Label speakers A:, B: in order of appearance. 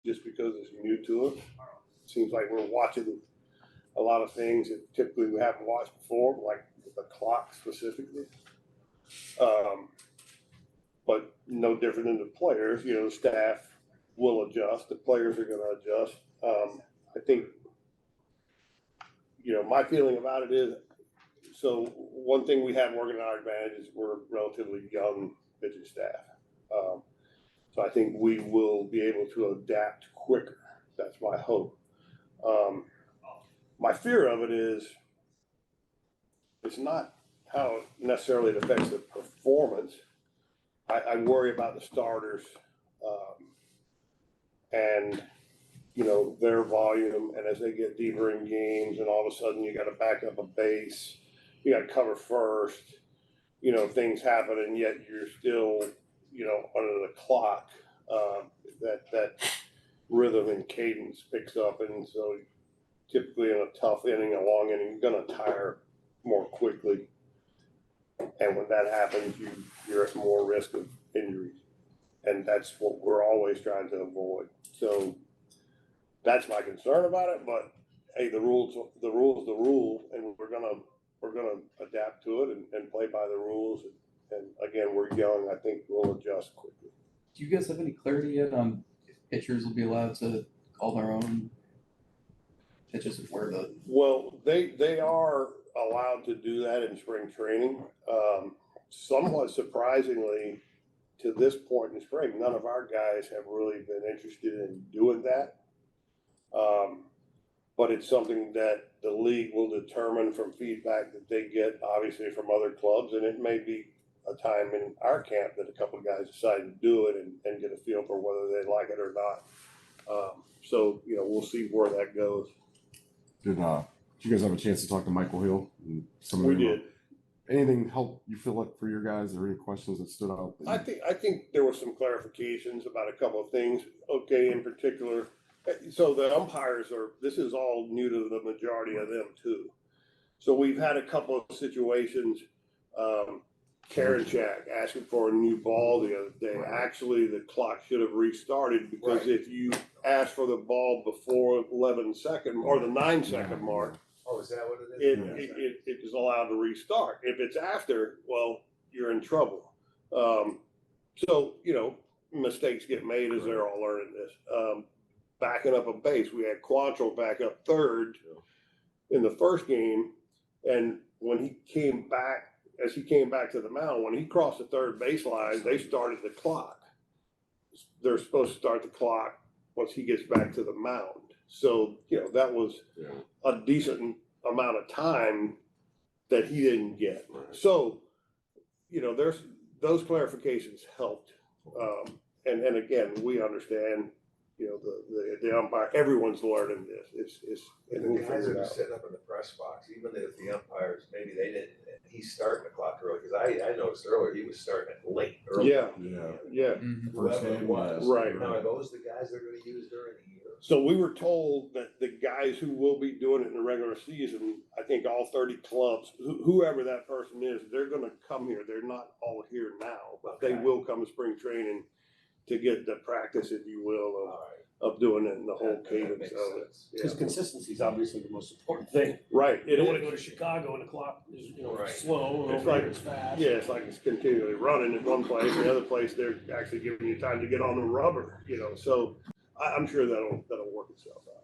A: just because it's new to us. Seems like we're watching a lot of things that typically we haven't watched before, like the clock specifically. But no different than the players, you know, the staff will adjust, the players are going to adjust. I think, you know, my feeling about it is, so one thing we have working to our advantage is we're a relatively young pitching staff. So I think we will be able to adapt quicker. That's my hope. My fear of it is, it's not how necessarily it affects the performance. I worry about the starters and, you know, their volume. And as they get deeper in games and all of a sudden you got to back up a base, you got to cover first, you know, things happen and yet you're still, you know, under the clock. That rhythm and cadence picks up. And so typically in a tough inning, a long inning, you're going to tire more quickly. And when that happens, you're at more risk of injuries. And that's what we're always trying to avoid. So that's my concern about it. But hey, the rule's the rule, and we're gonna adapt to it and play by the rules. And again, we're young. I think we'll adjust quickly.
B: Do you guys have any clarity yet on if pitchers will be allowed to call their own pitches and where the?
A: Well, they are allowed to do that in spring training. Somewhat surprisingly, to this point in spring, none of our guys have really been interested in doing that. But it's something that the league will determine from feedback that they get, obviously, from other clubs. And it may be a time in our camp that a couple of guys decide to do it and get a feel for whether they like it or not. So, you know, we'll see where that goes.
C: Did you guys have a chance to talk to Michael Hill? And
A: We did.
C: Anything help you feel like for your guys, or any questions that stood out?
A: I think there were some clarifications about a couple of things. Okay, in particular, so the umpires this is all new to the majority of them too. So we've had a couple of situations. Karen Shack asking for a new ball the other day. Right. Actually, the clock should have restarted because if you ask for the ball before 11-second or the 9-second mark.
D: Oh, is that what it is?
A: It is allowed to restart. If it's after, well, you're in trouble. So, you know, mistakes get made as they're all learning this. Backing up a base, we had Quantrill back up third in the first game. And when he came back, as he came back to the mound, when he crossed the third baseline, they started the clock. They're supposed to start the clock once he gets back to the mound. So, you know, that was a decent amount of time that he didn't get. Right. So, you know, there's those clarifications helped. And again, we understand, you know, the umpire, everyone's learning this.
D: And the guys that are sitting up in the press box, even if the umpires, maybe they didn't, he's starting the clock early, because I noticed earlier he was starting it late early.
A: Yeah.
B: Mm-hmm.
D: Whoever it was.
A: Right.
D: Now, are those the guys they're going to use during the year?
A: So we were told that the guys who will be doing it in the regular season, I think all 30 clubs, whoever that person is, they're going to come here. They're not all here now, but they will come to spring training to get the practice, if you will, of doing it in the whole cadence of it.
E: Because consistency is obviously the most important thing.
A: Right.
E: You don't want to go to Chicago and the clock is, you know, slow and
A: it's
E: over
A: like
E: here it's fast.
A: Yeah, it's like it's continually running in one place. The other place, they're actually giving you time to get on the rubber, you know. So I'm sure that'll work itself out.